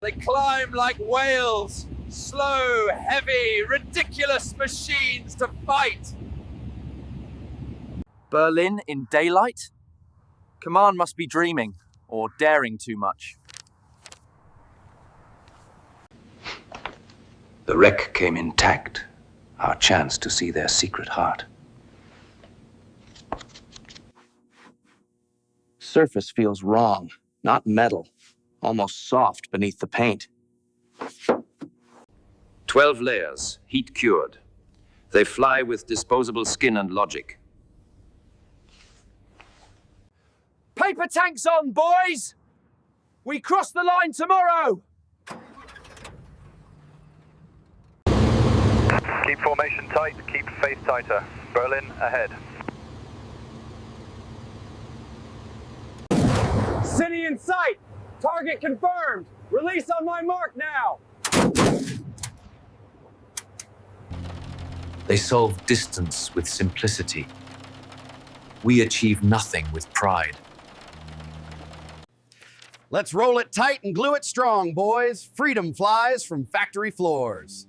They climb like whales, slow, heavy, ridiculous machines to fight. Berlin in daylight? Command must be dreaming, or daring too much. The wreck came intact, our chance to see their secret heart. Surface feels wrong, not metal, almost soft beneath the paint. 12 layers, heat cured. They fly with disposable skin and logic. Paper tanks on, boys! We cross the line tomorrow! Keep formation tight, keep face tighter. Berlin ahead. City in sight! Target confirmed! Release on my mark now! They solve distance with simplicity. We achieve nothing with pride. Let's roll it tight and glue it strong, boys. Freedom flies from factory floors.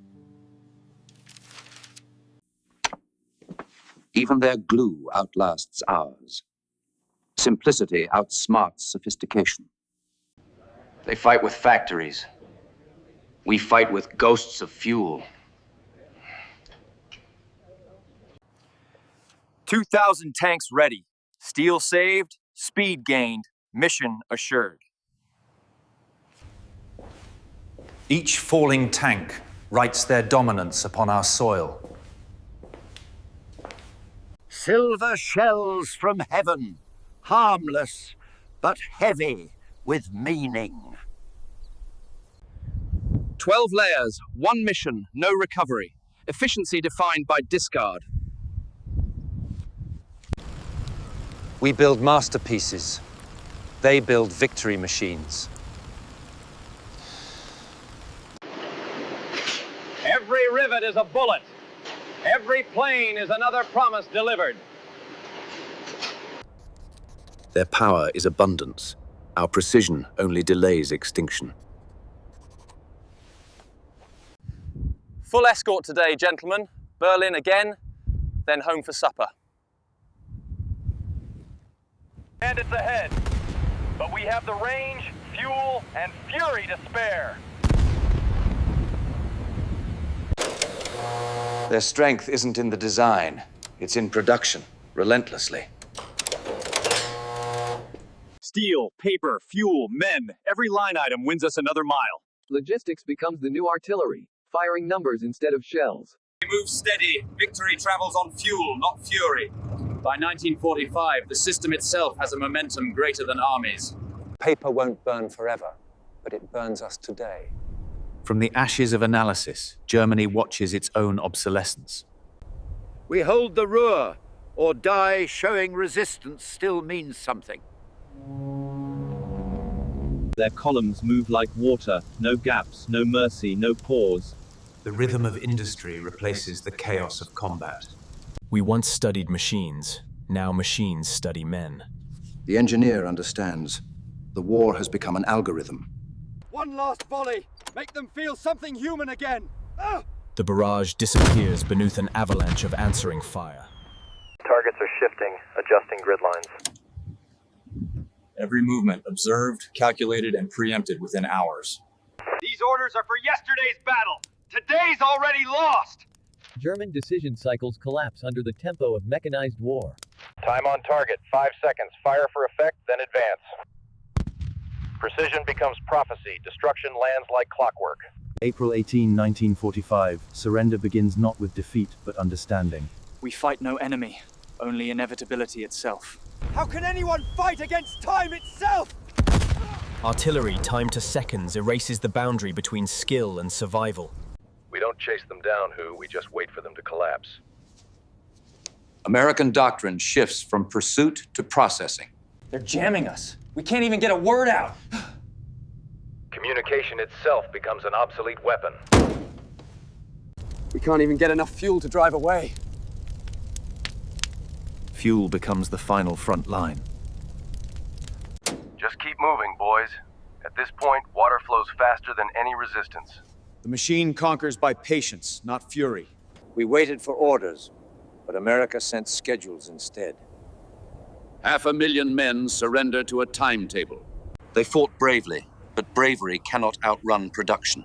Even their glue outlasts ours. Simplicity outsmarts sophistication. They fight with factories. We fight with ghosts of fuel. 2,000 tanks ready. Steel saved, speed gained, mission assured. Each falling tank writes their dominance upon our soil. Silver shells from heaven, harmless, but heavy with meaning. 12 layers, one mission, no recovery. Efficiency defined by discard. We build masterpieces. They build victory machines. Every rivet is a bullet. Every plane is another promise delivered. Their power is abundance. Our precision only delays extinction. Full escort today, gentlemen. Berlin again, then home for supper. Bandits ahead. But we have the range, fuel, and fury to spare. Their strength isn't in the design. It's in production, relentlessly. Steel, paper, fuel, men. Every line item wins us another mile. Logistics becomes the new artillery, firing numbers instead of shells. We move steady. Victory travels on fuel, not fury. By 1945, the system itself has a momentum greater than armies. Paper won't burn forever, but it burns us today. From the ashes of analysis, Germany watches its own obsolescence. We hold the Ruhr, or die showing resistance still means something. Their columns move like water, no gaps, no mercy, no pause. The rhythm of industry replaces the chaos of combat. We once studied machines, now machines study men. The engineer understands. The war has become an algorithm. One last volley! Make them feel something human again! The barrage disappears beneath an avalanche of answering fire. Targets are shifting, adjusting grid lines. Every movement observed, calculated, and preempted within hours. These orders are for yesterday's battle! Today's already lost! German decision cycles collapse under the tempo of mechanized war. Time on target, 5 seconds. Fire for effect, then advance. Precision becomes prophecy. Destruction lands like clockwork. April 18, 1945. Surrender begins not with defeat, but understanding. We fight no enemy, only inevitability itself. How can anyone fight against time itself? Artillery timed to seconds erases the boundary between skill and survival. We don't chase them down, we just wait for them to collapse. American doctrine shifts from pursuit to processing. They're jamming us. We can't even get a word out. Communication itself becomes an obsolete weapon. We can't even get enough fuel to drive away. Fuel becomes the final front line. Just keep moving, boys. At this point, water flows faster than any resistance. The machine conquers by patience, not fury. We waited for orders, but America sent schedules instead. 500,000 men surrender to a timetable. They fought bravely, but bravery cannot outrun production.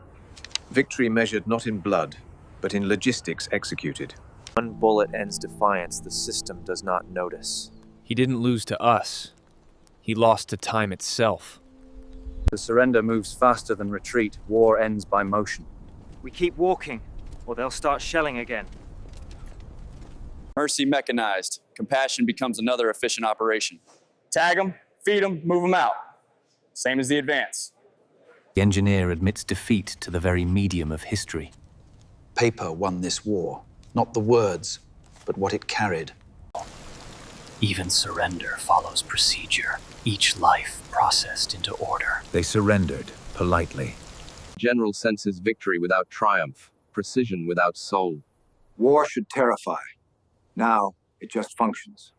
Victory measured not in blood, but in logistics executed. One bullet ends defiance the system does not notice. He didn't lose to us. He lost to time itself. The surrender moves faster than retreat. War ends by motion. We keep walking, or they'll start shelling again. Mercy mechanized. Compassion becomes another efficient operation. Tag them, feed them, move them out. Same as the advance. The engineer admits defeat to the very medium of history. Paper won this war, not the words, but what it carried. Even surrender follows procedure, each life processed into order. They surrendered, politely. General senses victory without triumph, precision without soul. War should terrify. Now, it just functions.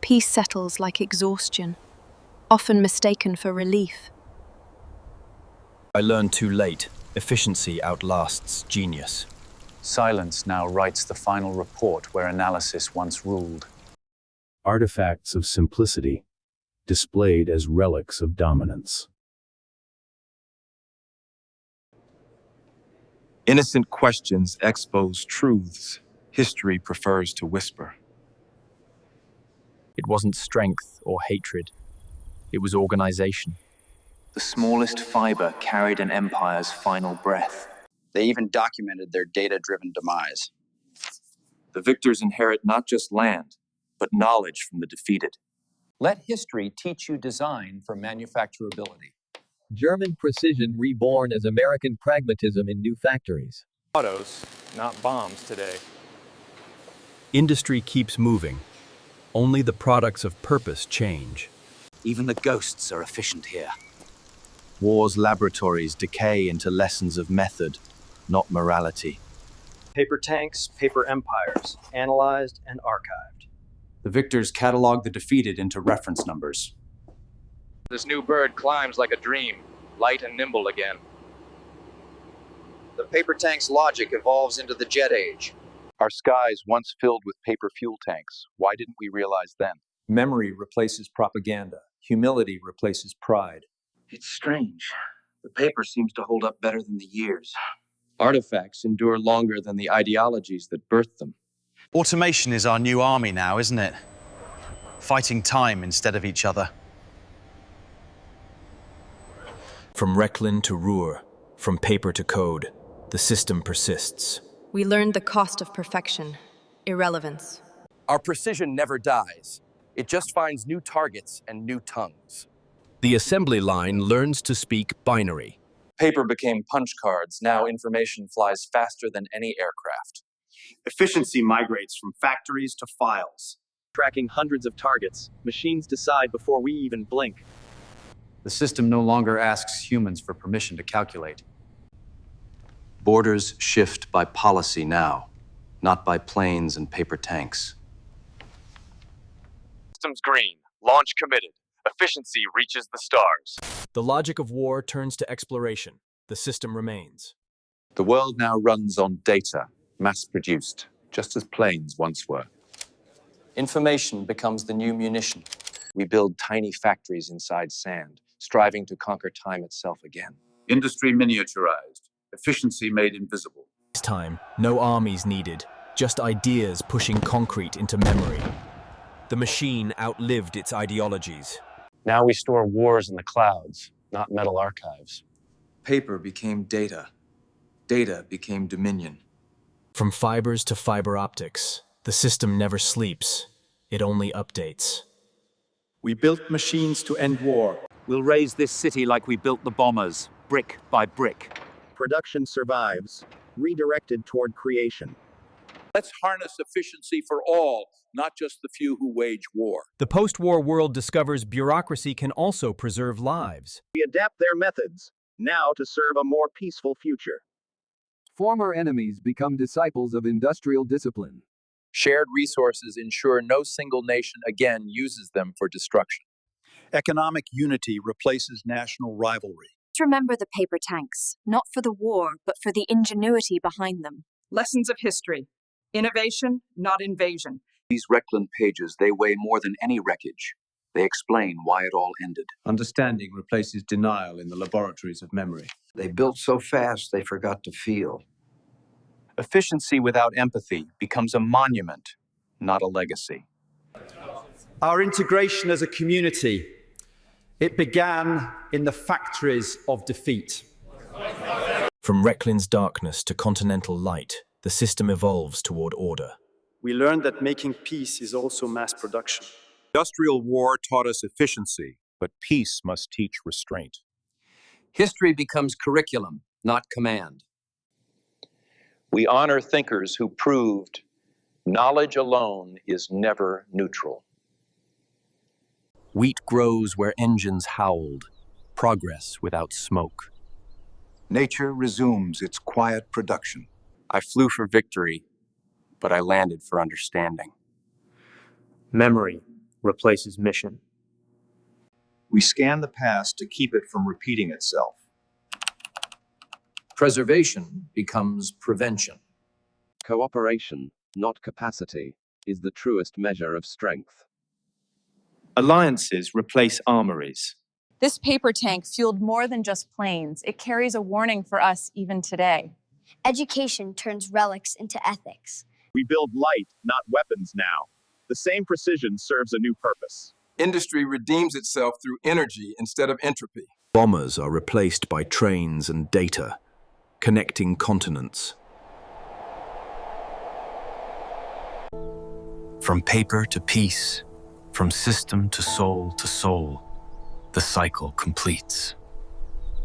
Peace settles like exhaustion, often mistaken for relief. I learned too late. Efficiency outlasts genius. Silence now writes the final report where analysis once ruled. Artifacts of simplicity, displayed as relics of dominance. Innocent questions expose truths. History prefers to whisper. It wasn't strength or hatred. It was organization. The smallest fiber carried an empire's final breath. They even documented their data-driven demise. The victors inherit not just land, but knowledge from the defeated. Let history teach you design for manufacturability. German precision reborn as American pragmatism in new factories. Autos, not bombs today. Industry keeps moving. Only the products of purpose change. Even the ghosts are efficient here. War's laboratories decay into lessons of method, not morality. Paper tanks, paper empires, analyzed and archived. The victors catalog the defeated into reference numbers. This new bird climbs like a dream, light and nimble again. The paper tank's logic evolves into the jet age. Our skies once filled with paper fuel tanks. Why didn't we realize then? Memory replaces propaganda. Humility replaces pride. It's strange. The paper seems to hold up better than the years. Artifacts endure longer than the ideologies that birthed them. Automation is our new army now, isn't it? Fighting time instead of each other. From Rechlin to Ruhr, from paper to code, the system persists. We learned the cost of perfection, irrelevance. Our precision never dies. It just finds new targets and new tongues. The assembly line learns to speak binary. Paper became punch cards. Now information flies faster than any aircraft. Efficiency migrates from factories to files. Tracking hundreds of targets, machines decide before we even blink. The system no longer asks humans for permission to calculate. Borders shift by policy now, not by planes and paper tanks. Systems green. Launch committed. Efficiency reaches the stars. The logic of war turns to exploration. The system remains. The world now runs on data, mass-produced, just as planes once were. Information becomes the new munition. We build tiny factories inside sand, striving to conquer time itself again. Industry miniaturized. Efficiency made invisible. This time, no armies needed, just ideas pushing concrete into memory. The machine outlived its ideologies. Now we store wars in the clouds, not metal archives. Paper became data. Data became dominion. From fibers to fiber optics, the system never sleeps. It only updates. We built machines to end war. We'll raise this city like we built the bombers, brick by brick. Production survives, redirected toward creation. Let's harness efficiency for all, not just the few who wage war. The post-war world discovers bureaucracy can also preserve lives. We adapt their methods, now to serve a more peaceful future. Former enemies become disciples of industrial discipline. Shared resources ensure no single nation again uses them for destruction. Economic unity replaces national rivalry. Remember the paper tanks, not for the war, but for the ingenuity behind them. Lessons of history. Innovation, not invasion. These Reckland pages, they weigh more than any wreckage. They explain why it all ended. Understanding replaces denial in the laboratories of memory. They built so fast they forgot to feel. Efficiency without empathy becomes a monument, not a legacy. Our integration as a community, it began in the factories of defeat. From Recklin's darkness to continental light, the system evolves toward order. We learned that making peace is also mass production. Industrial war taught us efficiency, but peace must teach restraint. History becomes curriculum, not command. We honor thinkers who proved knowledge alone is never neutral. Wheat grows where engines howled, progress without smoke. Nature resumes its quiet production. I flew for victory, but I landed for understanding. Memory replaces mission. We scan the past to keep it from repeating itself. Preservation becomes prevention. Cooperation, not capacity, is the truest measure of strength. Alliances replace armories. This paper tank fueled more than just planes. It carries a warning for us even today. Education turns relics into ethics. We build light, not weapons now. The same precision serves a new purpose. Industry redeems itself through energy instead of entropy. Bombers are replaced by trains and data, connecting continents. From paper to peace, from system to soul, the cycle completes.